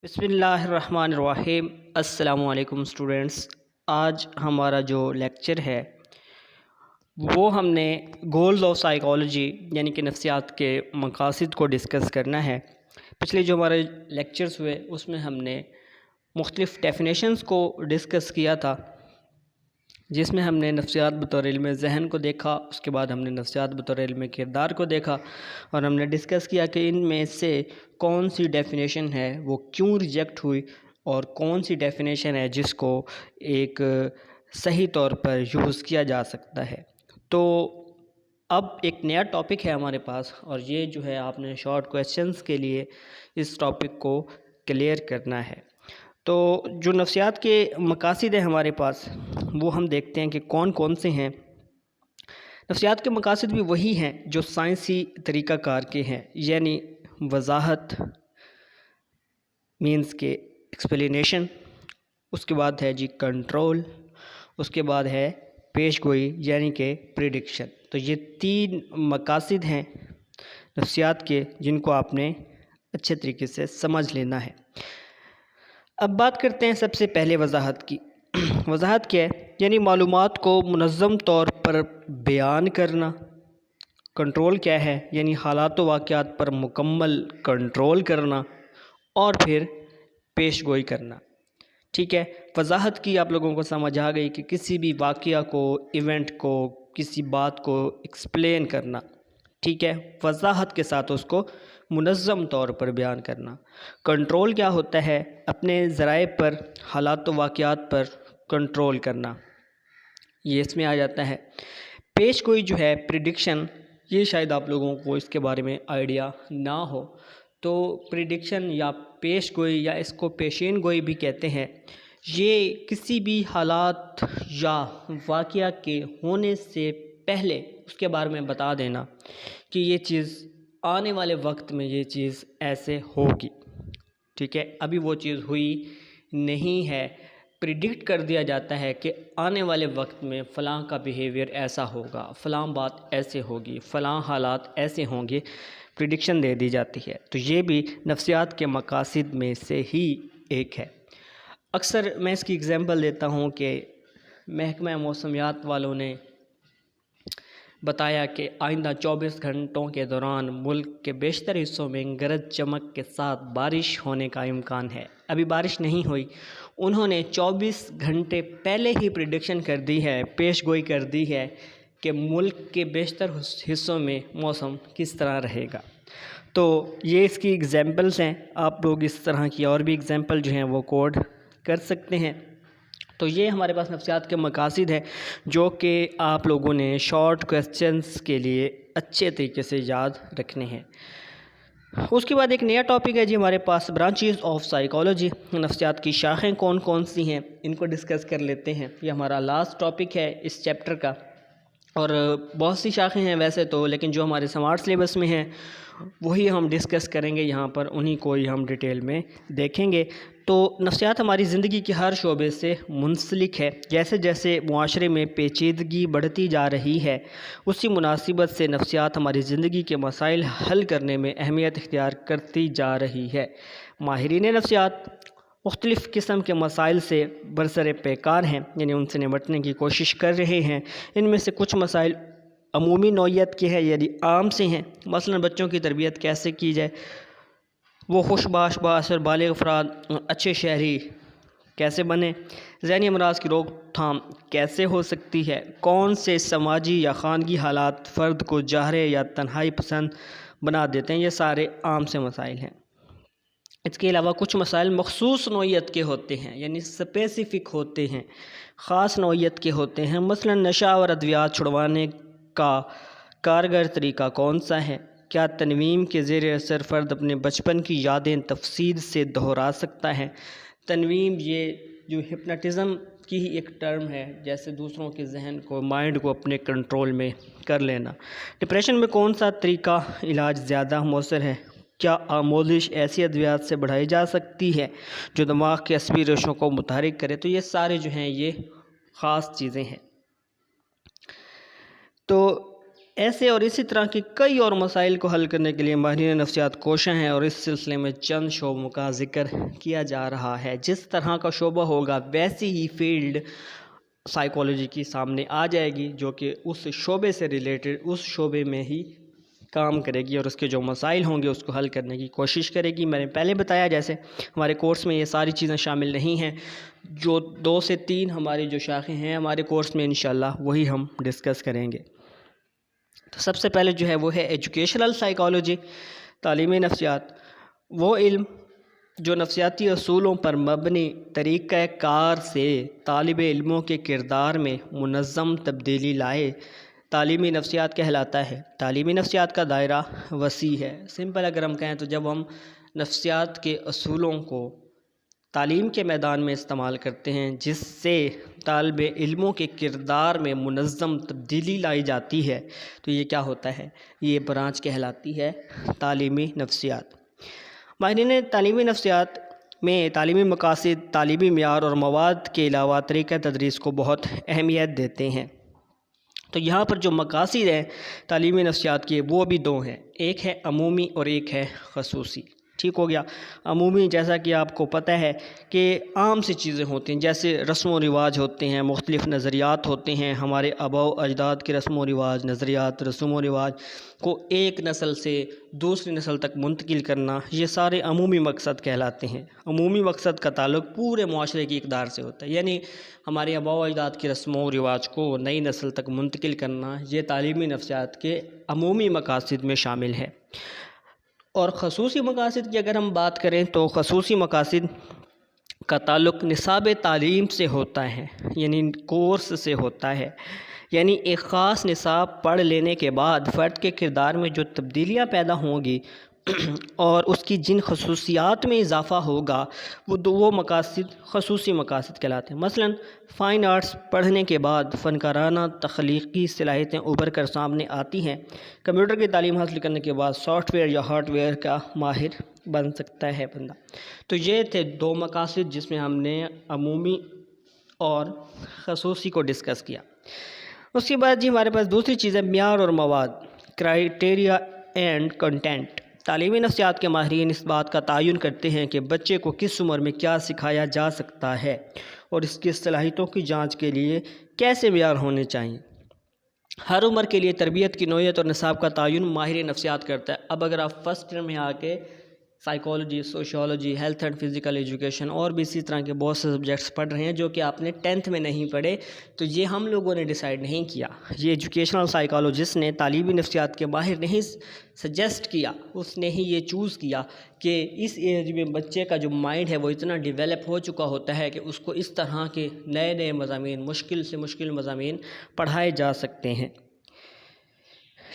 بسم اللہ الرحمن الرحیم۔ السلام علیکم اسٹوڈنٹس۔ آج ہمارا جو لیکچر ہے وہ ہم نے گولز آف سائیکالوجی یعنی کہ نفسیات کے مقاصد کو ڈسکس کرنا ہے۔ پچھلے جو ہمارے لیکچرز ہوئے اس میں ہم نے مختلف ڈیفینیشنز کو ڈسکس کیا تھا، جس میں ہم نے نفسیات بطور علم ذہن کو دیکھا، اس کے بعد ہم نے نفسیات بطور علم کردار کو دیکھا، اور ہم نے ڈسکس کیا کہ ان میں سے کون سی ڈیفینیشن ہے وہ کیوں ریجیکٹ ہوئی اور کون سی ڈیفینیشن ہے جس کو ایک صحیح طور پر یوز کیا جا سکتا ہے۔ تو اب ایک نیا ٹاپک ہے ہمارے پاس، اور یہ جو ہے آپ نے شارٹ کویسچنز کے لیے اس ٹاپک کو کلیئر کرنا ہے۔ تو جو نفسیات کے مقاصد ہیں ہمارے پاس وہ ہم دیکھتے ہیں کہ کون کون سے ہیں۔ نفسیات کے مقاصد بھی وہی ہیں جو سائنسی طریقہ کار کے ہیں، یعنی وضاحت مینز کے ایکسپلینیشن، اس کے بعد ہے کنٹرول، اس کے بعد ہے پیش گوئی یعنی کہ پریڈکشن۔ تو یہ تین مقاصد ہیں نفسیات کے جن کو آپ نے اچھے طریقے سے سمجھ لینا ہے۔ اب بات کرتے ہیں سب سے پہلے وضاحت کی۔ وضاحت کیا ہے؟ یعنی معلومات کو منظم طور پر بیان کرنا۔ کنٹرول کیا ہے؟ یعنی حالات و واقعات پر مکمل کنٹرول کرنا، اور پھر پیش گوئی کرنا۔ ٹھیک ہے، وضاحت کی آپ لوگوں کو سمجھ آ گئی کہ کسی بھی واقعہ کو، ایونٹ کو، کسی بات کو ایکسپلین کرنا۔ ٹھیک ہے، وضاحت کے ساتھ اس کو منظم طور پر بیان کرنا۔ کنٹرول کیا ہوتا ہے؟ اپنے ذرائع پر، حالات و واقعات پر کنٹرول کرنا، یہ اس میں آ جاتا ہے۔ پیش گوئی جو ہے پریڈکشن، یہ شاید آپ لوگوں کو اس کے بارے میں آئیڈیا نہ ہو۔ تو پریڈکشن یا پیش گوئی یا اس کو پیشین گوئی بھی کہتے ہیں، یہ کسی بھی حالات یا واقعہ کے ہونے سے پہلے اس کے بارے میں بتا دینا کہ یہ چیز آنے والے وقت میں یہ چیز ایسے ہوگی۔ ٹھیک ہے، ابھی وہ چیز ہوئی نہیں ہے، پریڈکٹ کر دیا جاتا ہے کہ آنے والے وقت میں فلاں کا بیہیویئر ایسا ہوگا، فلاں بات ایسے ہوگی، فلاں حالات ایسے ہوں گے، پریڈکشن دے دی جاتی ہے۔ تو یہ بھی نفسیات کے مقاصد میں سے ہی ایک ہے۔ اکثر میں اس کی اگزامپل دیتا ہوں کہ محکمہ موسمیات والوں نے بتایا کہ آئندہ 24 گھنٹوں کے دوران ملک کے بیشتر حصوں میں گرج چمک کے ساتھ بارش ہونے کا امکان ہے۔ ابھی بارش نہیں ہوئی، انہوں نے 24 گھنٹے پہلے ہی پریڈکشن کر دی ہے، پیش گوئی کر دی ہے کہ ملک کے بیشتر حصوں میں موسم کس طرح رہے گا۔ تو یہ اس کی اگزامپلز ہیں، آپ لوگ اس طرح کی اور بھی اگزامپل جو ہیں وہ کوڈ کر سکتے ہیں۔ تو یہ ہمارے پاس نفسیات کے مقاصد ہیں جو کہ آپ لوگوں نے شارٹ کویسچنز کے لیے اچھے طریقے سے یاد رکھنے ہیں۔ اس کے بعد ایک نیا ٹاپک ہے جی ہمارے پاس، برانچز آف سائیکالوجی۔ نفسیات کی شاخیں کون کون سی ہیں ان کو ڈسکس کر لیتے ہیں۔ یہ ہمارا لاسٹ ٹاپک ہے اس چیپٹر کا، اور بہت سی شاخیں ہیں ویسے تو، لیکن جو ہمارے سمارٹ سلیبس میں ہیں وہی ہم ڈسکس کریں گے یہاں پر، انہی کو ہی ہم ڈیٹیل میں دیکھیں گے۔ تو نفسیات ہماری زندگی کے ہر شعبے سے منسلک ہے۔ جیسے جیسے معاشرے میں پیچیدگی بڑھتی جا رہی ہے، اسی مناسبت سے نفسیات ہماری زندگی کے مسائل حل کرنے میں اہمیت اختیار کرتی جا رہی ہے۔ ماہرین نفسیات مختلف قسم کے مسائل سے برسر پیکار ہیں، یعنی ان سے نمٹنے کی کوشش کر رہے ہیں۔ ان میں سے کچھ مسائل عمومی نوعیت کے ہیں، یعنی عام سے ہیں۔ مثلا بچوں کی تربیت کیسے کی جائے، وہ خوش باش بااثر بالغ افراد اچھے شہری کیسے بنیں، ذہنی امراض کی روک تھام کیسے ہو سکتی ہے، کون سے سماجی یا خانگی حالات فرد کو جاہرے یا تنہائی پسند بنا دیتے ہیں، یہ سارے عام سے مسائل ہیں۔ اس کے علاوہ کچھ مسائل مخصوص نوعیت کے ہوتے ہیں، یعنی اسپیسیفک ہوتے ہیں، خاص نوعیت کے ہوتے ہیں۔ مثلا نشہ اور ادویات چھڑوانے کا کارگر طریقہ کون سا ہے، کیا تنویم کے زیر اثر فرد اپنے بچپن کی یادیں تفصیل سے دہرا سکتا ہے۔ تنویم یہ جو ہپناٹزم کی ہی ایک ٹرم ہے، جیسے دوسروں کے ذہن کو، مائنڈ کو اپنے کنٹرول میں کر لینا۔ ڈپریشن میں کون سا طریقہ علاج زیادہ مؤثر ہے، کیا آموزش ایسی ادویات سے بڑھائی جا سکتی ہے جو دماغ کے عصبی ریشوں کو متحرک کرے۔ تو یہ سارے جو ہیں یہ خاص چیزیں ہیں۔ تو ایسے اور اسی طرح کی کئی اور مسائل کو حل کرنے کے لیے ماہرین نفسیات کوشاں ہیں، اور اس سلسلے میں چند شعبوں کا ذکر کیا جا رہا ہے۔ جس طرح کا شعبہ ہوگا ویسی ہی فیلڈ سائیکالوجی کی سامنے آ جائے گی، جو کہ اس شعبے سے ریلیٹڈ اس شعبے میں ہی کام کرے گی اور اس کے جو مسائل ہوں گے اس کو حل کرنے کی کوشش کرے گی۔ میں نے پہلے بتایا جیسے ہمارے کورس میں یہ ساری چیزیں شامل نہیں ہیں، جو 2 سے 3 ہماری جو شاخیں ہیں ہمارے کورس میں انشاءاللہ وہی ہم ڈسکس کریں گے۔ تو سب سے پہلے جو ہے وہ ہے ایجوکیشنل سائیکالوجی، تعلیمی نفسیات، وہ علم جو نفسیاتی اصولوں پر مبنی طریقہ کار سے طالب علموں کے کردار میں منظم تبدیلی لائے، تعلیمی نفسیات کہلاتا ہے۔ تعلیمی نفسیات کا دائرہ وسیع ہے۔ سمپل اگر ہم کہیں تو جب ہم نفسیات کے اصولوں کو تعلیم کے میدان میں استعمال کرتے ہیں، جس سے طالب علموں کے کردار میں منظم تبدیلی لائی جاتی ہے، تو یہ کیا ہوتا ہے؟ یہ برانچ کہلاتی ہے تعلیمی نفسیات۔ ماہرین تعلیمی نفسیات میں تعلیمی مقاصد، تعلیمی معیار اور مواد کے علاوہ طریقہ تدریس کو بہت اہمیت دیتے ہیں۔ تو یہاں پر جو مقاصد ہیں تعلیمی نفسیات کے وہ بھی 2 ہیں، ایک ہے عمومی اور ایک ہے خصوصی۔ ٹھیک ہو گیا؟ عمومی جیسا کہ آپ کو پتہ ہے کہ عام سی چیزیں ہوتی ہیں، جیسے رسم و رواج ہوتے ہیں، مختلف نظریات ہوتے ہیں، ہمارے آباء و اجداد کے رسم و رواج، نظریات، رسم و رواج کو ایک نسل سے دوسری نسل تک منتقل کرنا، یہ سارے عمومی مقصد کہلاتے ہیں۔ عمومی مقصد کا تعلق پورے معاشرے کی اقدار سے ہوتا ہے، یعنی ہمارے آباء و اجداد کی رسم و رواج کو نئی نسل تک منتقل کرنا، یہ تعلیمی نفسیات کے عمومی مقاصد میں شامل ہے۔ اور خصوصی مقاصد کی اگر ہم بات کریں تو خصوصی مقاصد کا تعلق نصاب تعلیم سے ہوتا ہے، یعنی کورس سے ہوتا ہے، یعنی ایک خاص نصاب پڑھ لینے کے بعد فرد کے کردار میں جو تبدیلیاں پیدا ہوں گی اور اس کی جن خصوصیات میں اضافہ ہوگا وہ مقاصد خصوصی مقاصد کہلاتے ہیں۔ مثلا فائن آرٹس پڑھنے کے بعد فنکارانہ تخلیقی صلاحیتیں ابھر کر سامنے آتی ہیں۔ کمپیوٹر کی تعلیم حاصل کرنے کے بعد سافٹ ویئر یا ہارڈ ویئر کا ماہر بن سکتا ہے بندہ۔ تو یہ تھے 2 مقاصد جس میں ہم نے عمومی اور خصوصی کو ڈسکس کیا۔ اس کے بعد جی ہمارے پاس دوسری چیز ہے معیار اور مواد، کرائیٹیریا اینڈ کنٹینٹ۔ تعلیمی نفسیات کے ماہرین اس بات کا تعین کرتے ہیں کہ بچے کو کس عمر میں کیا سکھایا جا سکتا ہے اور اس کی صلاحیتوں کی جانچ کے لیے کیسے معیار ہونے چاہئیں۔ ہر عمر کے لیے تربیت کی نوعیت اور نصاب کا تعین ماہر نفسیات کرتا ہے۔ اب اگر آپ فرسٹ ایئر میں آ کے psychology, sociology, health and physical education اور بھی اسی طرح کے بہت سے سبجیکٹس پڑھ رہے ہیں جو کہ آپ نے 10th میں نہیں پڑھے، تو یہ ہم لوگوں نے ڈیسائیڈ نہیں کیا، یہ ایجوکیشنل سائیکالوجسٹ نے، تعلیمی نفسیات کے ماہر نے ہی سجیسٹ کیا، اس نے ہی یہ چوز کیا کہ اس ایج میں بچے کا جو مائنڈ ہے وہ اتنا ڈیولپ ہو چکا ہوتا ہے کہ اس کو اس طرح کے نئے نئے مضامین، مشکل سے مشکل مضامین پڑھائے جا سکتے ہیں۔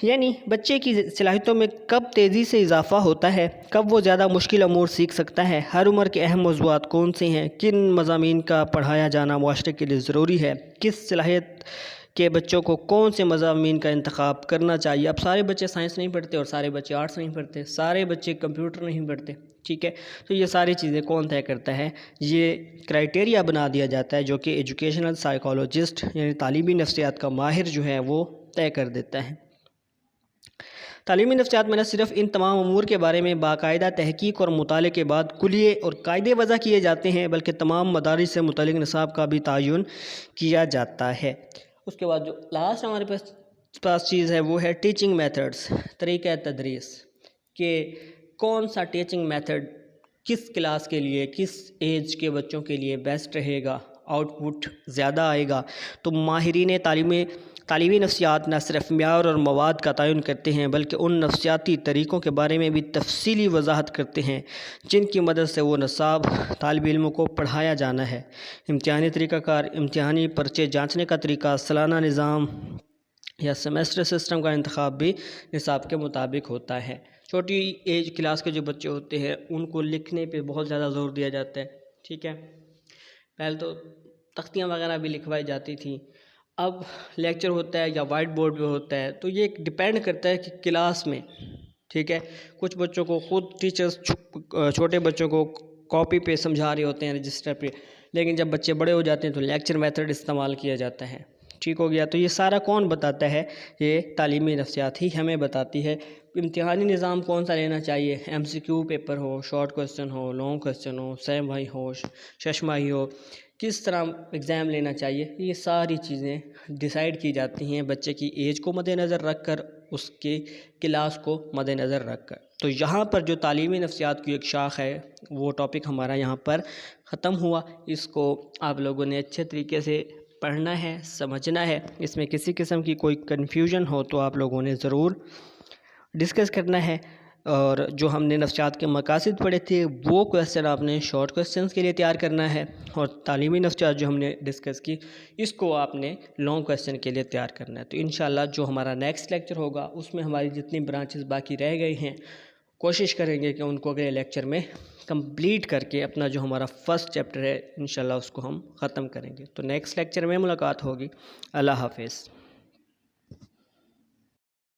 یعنی بچے کی صلاحیتوں میں کب تیزی سے اضافہ ہوتا ہے، کب وہ زیادہ مشکل امور سیکھ سکتا ہے، ہر عمر کے اہم موضوعات کون سے ہیں، کن مضامین کا پڑھایا جانا معاشرے کے لیے ضروری ہے، کس صلاحیت کے بچوں کو کون سے مضامین کا انتخاب کرنا چاہیے۔ اب سارے بچے سائنس نہیں پڑھتے اور سارے بچے آرٹس نہیں پڑھتے، سارے بچے کمپیوٹر نہیں پڑھتے، ٹھیک ہے، تو یہ ساری چیزیں کون طے کرتا ہے؟ یہ کرائیٹیریا بنا دیا جاتا ہے جو کہ ایجوکیشنل سائیکالوجسٹ یعنی تعلیمی نفسیات کا ماہر جو ہے وہ طے کر دیتا ہے۔ تعلیمی نفسیات میں نہ صرف ان تمام امور کے بارے میں باقاعدہ تحقیق اور مطالعے کے بعد کلیے اور قاعدے وضع کیے جاتے ہیں، بلکہ تمام مدارس سے متعلق نصاب کا بھی تعین کیا جاتا ہے۔ اس کے بعد جو لاسٹ ہمارے پاس چیز ہے وہ ہے ٹیچنگ میتھڈز، طریقہ تدریس، کہ کون سا ٹیچنگ میتھڈ کس کلاس کے لیے، کس ایج کے بچوں کے لیے بیسٹ رہے گا، آؤٹ پٹ زیادہ آئے گا۔ تو ماہرین تعلیمی نفسیات نہ صرف معیار اور مواد کا تعین کرتے ہیں بلکہ ان نفسیاتی طریقوں کے بارے میں بھی تفصیلی وضاحت کرتے ہیں جن کی مدد سے وہ نصاب طالب علموں کو پڑھایا جانا ہے۔ امتحانی طریقہ کار، امتحانی پرچے جانچنے کا طریقہ، سالانہ نظام یا سیمیسٹر سسٹم کا انتخاب بھی نصاب کے مطابق ہوتا ہے۔ چھوٹی ایج کلاس کے جو بچے ہوتے ہیں ان کو لکھنے پہ بہت زیادہ زور دیا جاتا ہے، ٹھیک ہے، پہلے تو تختیاں وغیرہ بھی لکھوائی جاتی تھیں، اب لیکچر ہوتا ہے یا وائٹ بورڈ پہ ہوتا ہے، تو یہ ڈیپینڈ کرتا ہے کہ کلاس میں، ٹھیک ہے، کچھ بچوں کو خود ٹیچرز چھوٹے بچوں کو کاپی پہ سمجھا رہے ہوتے ہیں رجسٹر پہ، لیکن جب بچے بڑے ہو جاتے ہیں تو لیکچر میتھڈ استعمال کیا جاتا ہے، ٹھیک ہو گیا. تو یہ سارا کون بتاتا ہے؟ یہ تعلیمی نفسیات ہی ہمیں بتاتی ہے. امتحانی نظام کون سا لینا چاہیے، ایم سی کیو پیپر ہو، شارٹ کوسچن ہو، لانگ کوسچن ہو، سہ ماہی ہو، شش ماہی ہو، کس طرح ایگزام لینا چاہیے، یہ ساری چیزیں ڈیسائیڈ کی جاتی ہیں بچے کی ایج کو مد نظر رکھ کر، اس کی کلاس کو مد نظر رکھ کر. تو یہاں پر جو تعلیمی نفسیات کی ایک شاخ ہے وہ ٹاپک ہمارا یہاں پر ختم ہوا. اس کو آپ لوگوں نے اچھے طریقے سے پڑھنا ہے، سمجھنا ہے. اس میں کسی قسم کی کوئی کنفیوژن ہو تو آپ لوگوں نے ضرور ڈسکس کرنا ہے. اور جو ہم نے نفسیات کے مقاصد پڑھے تھے وہ کویسچن آپ نے شارٹ کویسچنس کے لیے تیار کرنا ہے، اور تعلیمی نفسیات جو ہم نے ڈسکس کی اس کو آپ نے لانگ کویسچن کے لیے تیار کرنا ہے. تو انشاءاللہ جو ہمارا نیکسٹ لیکچر ہوگا اس میں ہماری جتنی برانچز باقی رہ گئی ہیں کوشش کریں گے کہ ان کو اگلے لیکچر میں کمپلیٹ کر کے اپنا جو ہمارا فرسٹ چیپٹر ہے انشاءاللہ اس کو ہم ختم کریں گے. تو نیکسٹ لیکچر میں ملاقات ہوگی. اللہ حافظ.